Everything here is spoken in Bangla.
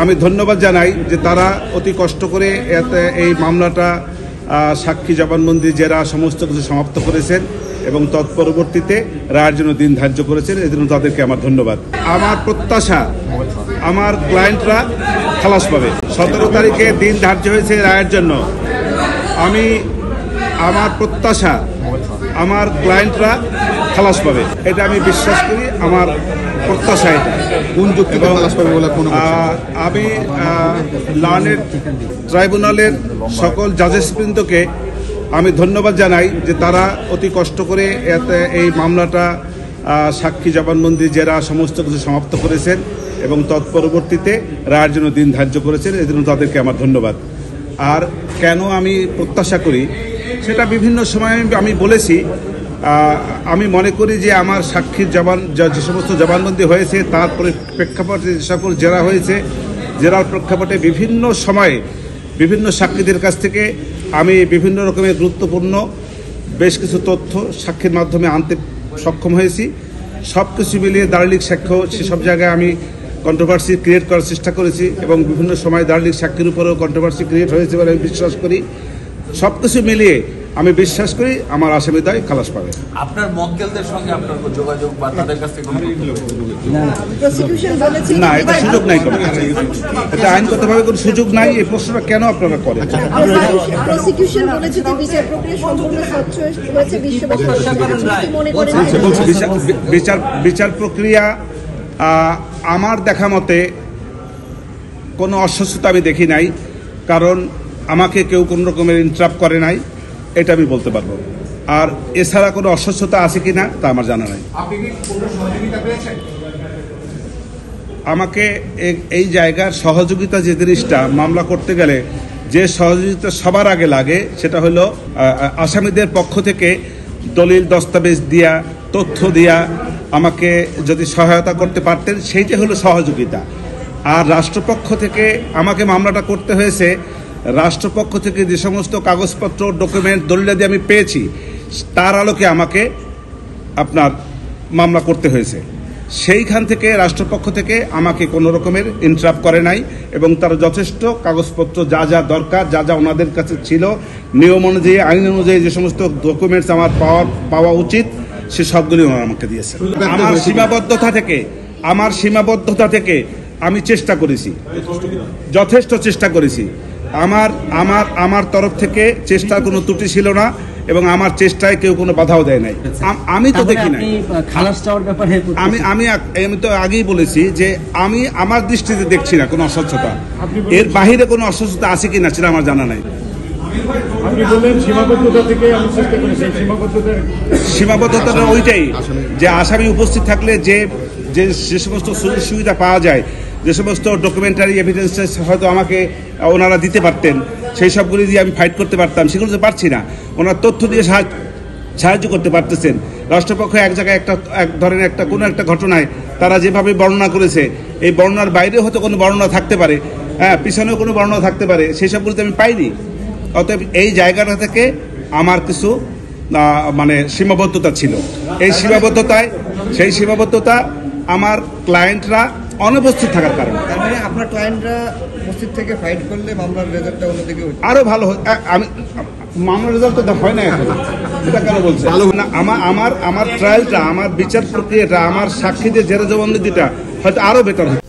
আমি ধন্যবাদ জানাই যে তারা অতি কষ্ট করে এই মামলাটা সাক্ষী জবানবন্দি জেরা সমস্ত কিছু সমাপ্ত করেছেন এবং তৎপরবর্তীতে রায়ের জন্য দিন ধার্য করেছেন। এজন্য তাদেরকে আমার ধন্যবাদ। আমার প্রত্যাশা আমার ক্লায়েন্টরা খালাস পাবে। 17 তারিখে দিন ধার্য হয়েছে রায়ের জন্য। আমার প্রত্যাশা আমার ক্লায়েন্টরা খালাস পাবে, এটা আমি বিশ্বাস করি। আমার প্রত্যাশা এটা। কোন যুক্তিতে খালাস পাবে বলে আমি লার্নেড ট্রাইব্যুনালের সকল জাজেসবৃন্দকে আমি ধন্যবাদ জানাই যে তারা অতি কষ্ট করে এই মামলাটা সাক্ষী জবানবন্দি জেরা সমস্ত কিছু সমাপ্ত করেছেন এবং তৎপরবর্তীতে রায়ের জন্য দিন ধার্য করেছেন। এজন্য তাদেরকে আমার ধন্যবাদ। আর কেন আমি প্রত্যাশা করি সেটা বিভিন্ন সময় আমি বলেছি। আমি মনে করি যে আমার সাক্ষীর যে সমস্ত জবানবন্দি হয়েছে তার প্রেক্ষাপটে যে সকল জেরা হয়েছে, জেরার প্রেক্ষাপটে বিভিন্ন সময়ে বিভিন্ন সাক্ষীদের কাছ থেকে আমি বিভিন্ন রকমের গুরুত্বপূর্ণ বেশ কিছু তথ্য সাক্ষীর মাধ্যমে আনতে সক্ষম হয়েছি। সব কিছু মিলিয়ে দালিলিক সাক্ষ্য সেসব জায়গায় আমি কন্ট্রোভার্সি ক্রিয়েট করার চেষ্টা করেছি এবং বিভিন্ন সময় দালিলিক সাক্ষীর উপরেও কন্ট্রোভার্সি ক্রিয়েট হয়েছে বলে আমি বিশ্বাস করি। সব কিছু মিলিয়ে আমি বিশ্বাস করি আমার আসামিদ্বয় খালাস পাবে। আপনার মক্কেলদের সঙ্গে আপনার যোগাযোগ বা তাদের কাছ থেকে না, এটা সুযোগ নাই, এটা আইনগতভাবে কোনো সুযোগ নাই। এই প্রশ্নটা কেন আপনারা করেন? বিচার প্রক্রিয়া আমার দেখা মতে কোনো অস্বচ্ছতা আমি দেখি নাই, কারণ আমাকে কেউ কোনো রকমের ইন্টারাপ্ট করে নাই, এটা আমি বলতে পারবো। আর এছাড়া কোনো অস্বচ্ছতা আছে কিনা তা আমার জানা নাই। আমাকে এই জায়গার সহযোগিতা যে জিনিসটা মামলা করতে গেলে যে সহযোগিতা সবার আগে লাগে সেটা হলো আসামিদের পক্ষ থেকে দলিল দস্তাবেজ দিয়া, তথ্য দিয়া আমাকে যদি সহায়তা করতে পারতেন সেইটা হলো সহযোগিতা। আর রাষ্ট্রপক্ষ থেকে আমাকে মামলাটা করতে হয়েছে, রাষ্ট্রপক্ষ থেকে যে সমস্ত কাগজপত্র ডকুমেন্ট দলিলাদি আমি পেয়েছি তার আলোকে আমাকে আপনার মামলা করতে হয়েছে। সেইখান থেকে রাষ্ট্রপক্ষ থেকে আমাকে কোনো রকমের ইন্টারাপ্ট করে নাই এবং তার যথেষ্ট কাগজপত্র যা যা দরকার, যা যা ওনাদের কাছে ছিল নিয়ম অনুযায়ী, আইন অনুযায়ী যে সমস্ত ডকুমেন্টস আমার পাওয়া উচিত সে সবগুলি ওনারা আমাকে দিয়েছে। আমার সীমাবদ্ধতা থেকে আমি চেষ্টা করেছি, যথেষ্ট চেষ্টা করেছি। আমার তরফ থেকে চেষ্টার কোনো ত্রুটি ছিল না এবং আমার চেষ্টায় কেউ কোনো বাধাও দেয় নাই। আমি তো দেখি নাই। আমি তো আগেই বলেছি যে আমি আমার দৃষ্টিতে দেখছি না কোনো অস্বচ্ছতা। এর বাহিরে কোনো অস্বচ্ছতা আছে কিনা সেটা আমার জানা নাই। সীমাবদ্ধতাটা ওইটাই যে আসামি উপস্থিত থাকলে যে সমস্ত সুযোগ সুবিধা পাওয়া যায়, যে সমস্ত ডকুমেন্টারি এভিডেন্স হয়তো আমাকে ওনারা দিতে পারতেন, সেই সবগুলি দিয়ে আমি ফাইট করতে পারতাম, সেগুলো তো পারছি না। ওনার তথ্য দিয়ে সাহায্য করতে পারতেছেন। রাষ্ট্রপক্ষ এক জায়গায় এক ধরনের কোনো একটা ঘটনায় তারা যেভাবে বর্ণনা করেছে, এই বর্ণনার বাইরেও হয়তো কোনো বর্ণনা থাকতে পারে, পিছনেও কোনো বর্ণনা থাকতে পারে, সেই সবগুলিতে আমি পাইনি। অতএব এই জায়গাটা থেকে আমার কিছু সীমাবদ্ধতা ছিল। সেই সীমাবদ্ধতা আমার ক্লায়েন্টরা অনুপস্থিত থাকার কারণে। আপনার ক্লায়েন্টরা উপস্থিত থেকে ফাইট করলে মামলার রেজাল্টটা অন্যদিকে আরো ভালো হয়। আমি মামলার রেজাল্ট তো হয় না এখন, এটা কেন বলছে না? আমার ট্রায়ালটা, আমার বিচার প্রক্রিয়াটা, আমার সাক্ষীদের জেরা জবানবন্দিটা হয়তো আরো বেটার হতো।